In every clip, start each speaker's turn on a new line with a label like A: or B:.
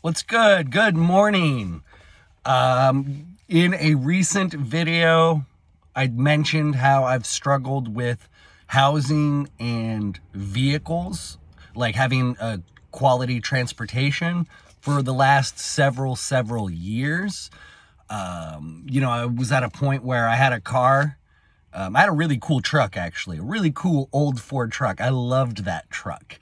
A: What's good? Good morning. In a recent video, I mentioned how I've struggled with housing and vehicles, like having a quality transportation for the last several years. I was at a point where I had a car. I had a really cool truck, actually, a really cool old Ford truck. I loved that truck.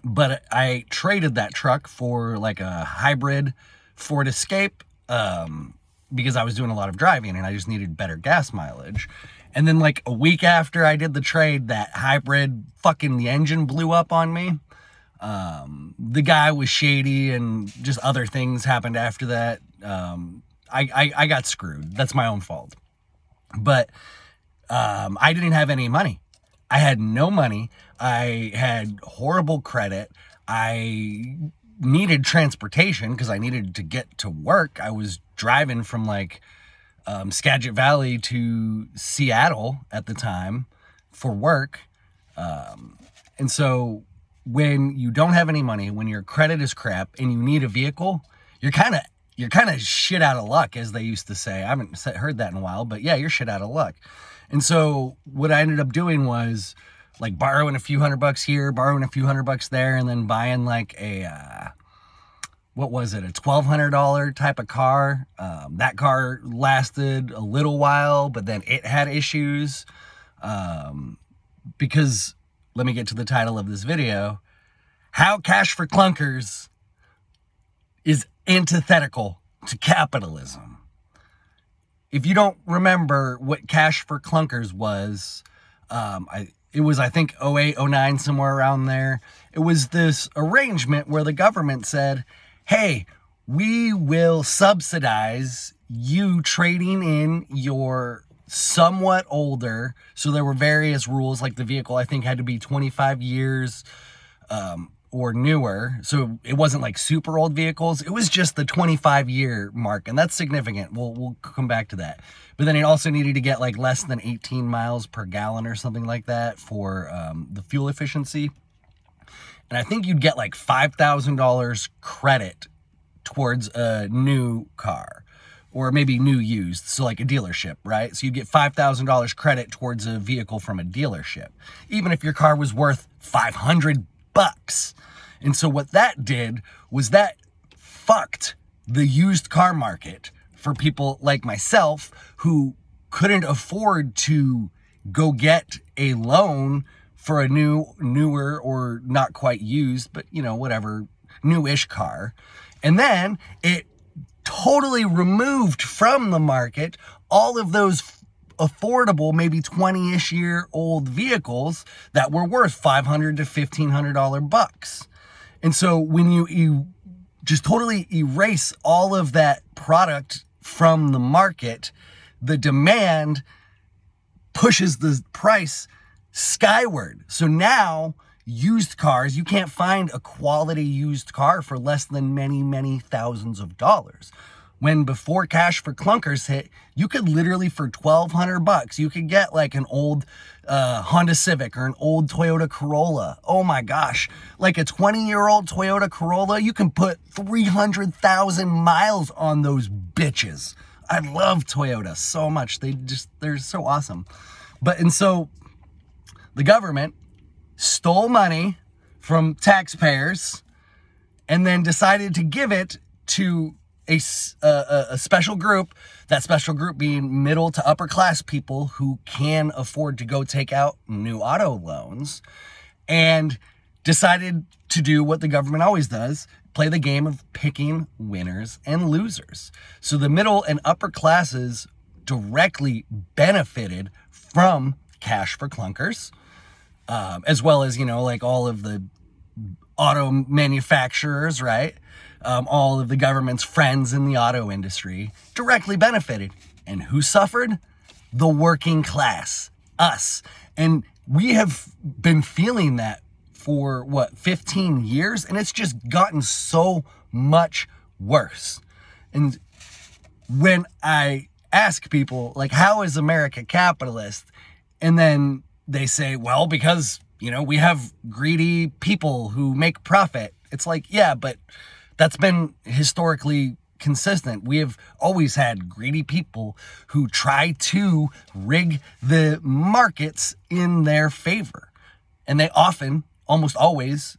A: But I traded that truck for like a hybrid Ford Escape because I was doing a lot of driving and I just needed better gas mileage. And then like a week after I did the trade, that hybrid the engine blew up on me. The guy was shady and just other things happened after that. I got screwed. That's my own fault. But I didn't have any money. I had no money. I had horrible credit. I needed transportation because I needed to get to work. I was driving from Skagit Valley to Seattle at the time for work. And so when you don't have any money, when your credit is crap and you need a vehicle, you're kind of shit out of luck, as they used to say. I haven't heard that in a while, but yeah, you're shit out of luck. And so what I ended up doing was like borrowing a few $100 here, borrowing a few $100 there, and then buying like a $1,200 type of car. That car lasted a little while, but then it had issues. Because let me get to the title of this video: How Cash for Clunkers is Antithetical to Capitalism. If you don't remember what Cash for Clunkers was, it was, I think, 08, 09, somewhere around there. It was this arrangement where the government said, hey, we will subsidize you trading in your somewhat older. So there were various rules, like the vehicle, I think, had to be 25 years or newer. So it wasn't like super old vehicles. It was just the 25-year mark, and that's significant. We'll come back to that. But then it also needed to get like less than 18 miles per gallon or something like that for the fuel efficiency. And I think you'd get like $5,000 credit towards a new car, or maybe new used, so like a dealership, right? So you'd get $5,000 credit towards a vehicle from a dealership, even if your car was worth $500. And so what that did was that fucked the used car market for people like myself who couldn't afford to go get a loan for a newer or not quite used, but whatever, newish car. And then it totally removed from the market all of those affordable, maybe 20-ish year old vehicles that were worth $500 to $1,500 bucks. And so when you just totally erase all of that product from the market, the demand pushes the price skyward. So now used cars, you can't find a quality used car for less than many thousands of dollars. When before Cash for Clunkers hit, you could literally, for $1,200, you could get like an old Honda Civic or an old Toyota Corolla. Oh my gosh, like a 20-year-old Toyota Corolla, you can put 300,000 miles on those bitches. I love Toyota so much. They're so awesome. And so the government stole money from taxpayers and then decided to give it to a special group, that special group being middle to upper class people who can afford to go take out new auto loans, and decided to do what the government always does: play the game of picking winners and losers. So the middle and upper classes directly benefited from Cash for Clunkers, as well as, like all of the auto manufacturers, right? All of the government's friends in the auto industry directly benefited. And who suffered? The working class, us. And we have been feeling that for 15 years, and it's just gotten so much worse. And when I ask people, like, how is America capitalist? And then they say, well, because We have greedy people who make profit. It's like, yeah, but that's been historically consistent. We have always had greedy people who try to rig the markets in their favor. And they often, almost always,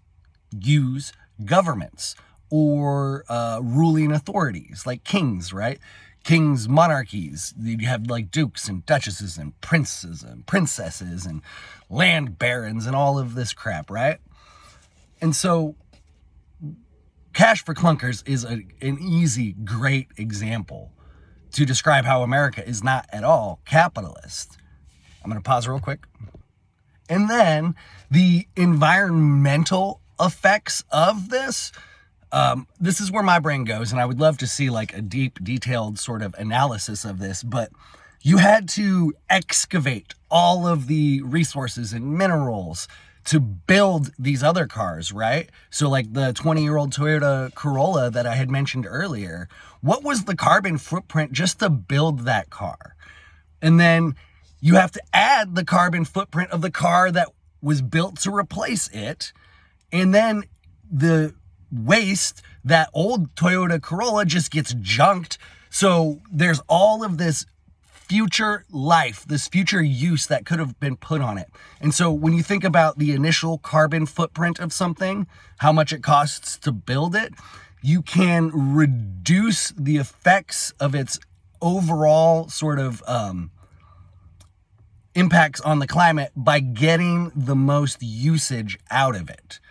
A: use governments or ruling authorities like kings, right? Kings, monarchies. You have like dukes and duchesses and princes and princesses and land barons and all of this crap, right? And so Cash for Clunkers is an easy, great example to describe how America is not at all capitalist. I'm going to pause real quick. And then the environmental effects of this, this is where my brain goes, and I would love to see like a deep, detailed sort of analysis of this, but you had to excavate all of the resources and minerals to build these other cars, right? So like the 20-year-old Toyota Corolla that I had mentioned earlier, what was the carbon footprint just to build that car? And then you have to add the carbon footprint of the car that was built to replace it. And then the waste, that old Toyota Corolla just gets junked. So there's all of this future life, this future use that could have been put on it. And so when you think about the initial carbon footprint of something, how much it costs to build it, you can reduce the effects of its overall sort of impacts on the climate by getting the most usage out of it.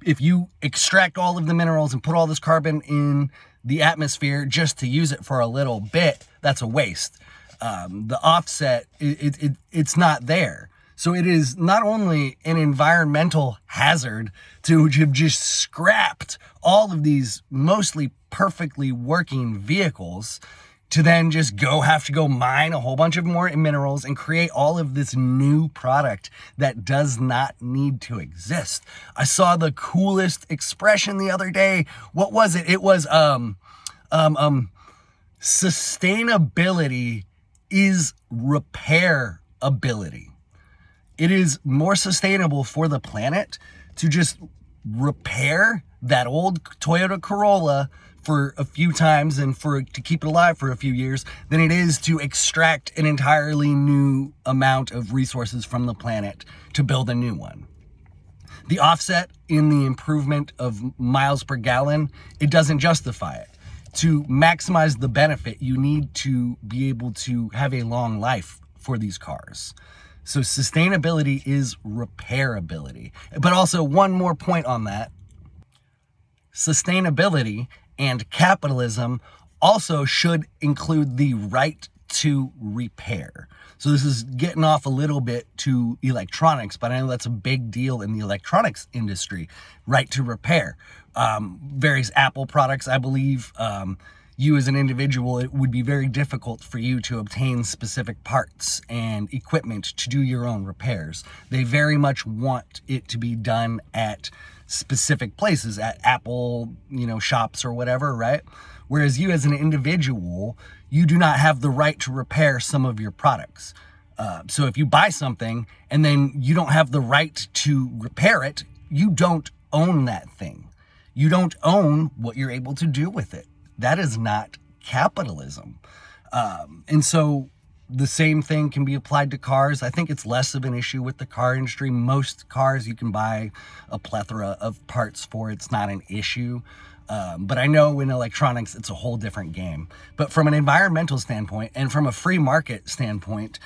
A: If you extract all of the minerals and put all this carbon in the atmosphere just to use it for a little bit, that's a waste. The offset, it's not there. So it is not only an environmental hazard to have just scrapped all of these mostly perfectly working vehicles to then just have to go mine a whole bunch of more minerals and create all of this new product that does not need to exist. I saw the coolest expression the other day. What was it? It was sustainability is repair ability. It is more sustainable for the planet to just repair that old Toyota Corolla for a few times and to keep it alive for a few years than it is to extract an entirely new amount of resources from the planet to build a new one. The offset in the improvement of miles per gallon, it doesn't justify it. To maximize the benefit, you need to be able to have a long life for these cars. So sustainability is repairability. But also one more point on that. Sustainability and capitalism also should include the right to repair. So this is getting off a little bit to electronics, but I know that's a big deal in the electronics industry, right to repair. Various Apple products, I believe, you as an individual, it would be very difficult for you to obtain specific parts and equipment to do your own repairs. They very much want it to be done at specific places, at Apple, shops or whatever, right? Whereas you as an individual, you do not have the right to repair some of your products. So if you buy something and then you don't have the right to repair it, you don't own that thing. You don't own what you're able to do with it. That is not capitalism. And so the same thing can be applied to cars. I think it's less of an issue with the car industry. Most cars you can buy a plethora of parts for. It's not an issue. But I know in electronics, it's a whole different game. But from an environmental standpoint and from a free market standpoint,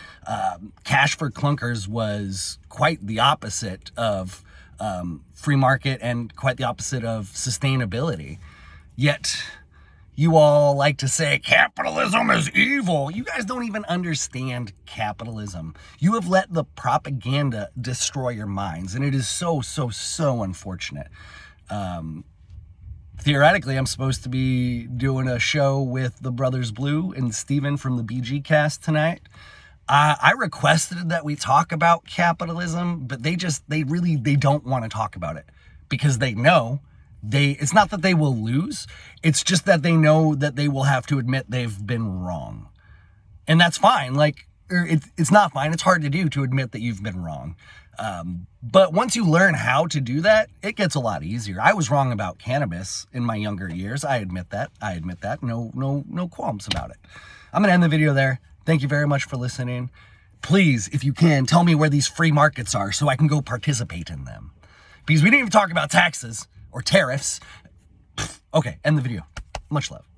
A: Cash for Clunkers was quite the opposite of free market and quite the opposite of sustainability. Yet you all like to say capitalism is evil. You guys don't even understand capitalism. You have let the propaganda destroy your minds, and it is so, so, so unfortunate. Theoretically, I'm supposed to be doing a show with the Brothers Blue and Steven from the BG Cast tonight. I requested that we talk about capitalism, but they don't want to talk about it because they know it's not that they will lose. It's just that they know that they will have to admit they've been wrong. And that's fine. It's not fine. It's hard to do to admit that you've been wrong. But once you learn how to do that, it gets a lot easier. I was wrong about cannabis in my younger years. I admit that. No qualms about it. I'm going to end the video there. Thank you very much for listening. Please, if you can, tell me where these free markets are so I can go participate in them. Because we didn't even talk about taxes or tariffs. Okay, end the video. Much love.